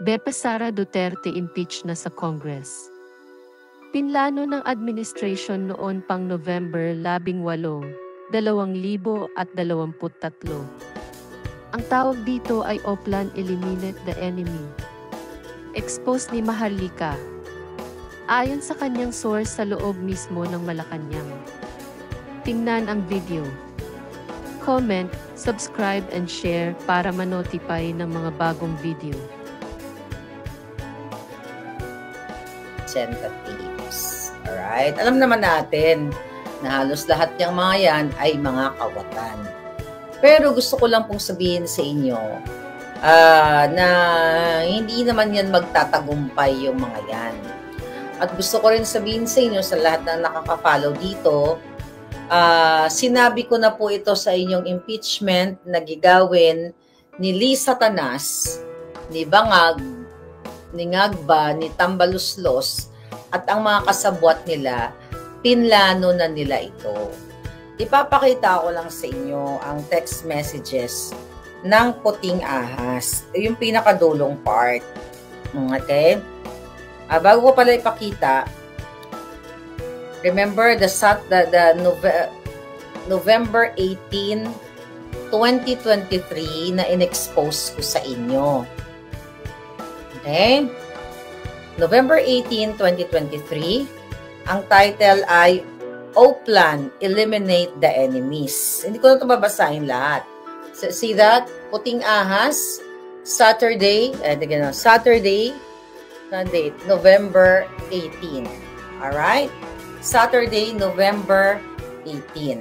Bepa Sara Duterte impeach na sa Congress. Pinlano ng administration noon pang November 18, 2023. Ang tawag dito ay Oplan Eliminate the Enemy. Expose ni Maharlika. Ayon sa kanyang source sa loob mismo ng Malacanang. Tingnan ang video. Comment, subscribe and share para ma-notify ng mga bagong video. Representatives. Alright? Alam naman natin na halos lahat ng mga yan ay mga kawatan. Pero gusto ko lang pong sabihin sa inyo na hindi naman yan magtatagumpay yung mga yan. At gusto ko rin sabihin sa inyo sa lahat na nakaka-follow dito, sinabi ko na po ito sa inyong impeachment na gigawin ni Lisa Tanas, ni Bangag, ni Ngagba, ni Tambaluslos, at ang mga kasabwat nila, pinlano na nila ito. Ipapakita ko lang sa inyo ang text messages ng Puting Ahas. Yung pinakadulong part. Okay? Bago ko pala ipakita, remember November 18, 2023 na in-expose ko sa inyo. Okay? November 18, 2023. Ang title ay Oplan, Eliminate the Enemies. Hindi ko na ito babasahin lahat. See that? Puting Ahas, Saturday, na date, November 18. Alright? Saturday, November 18.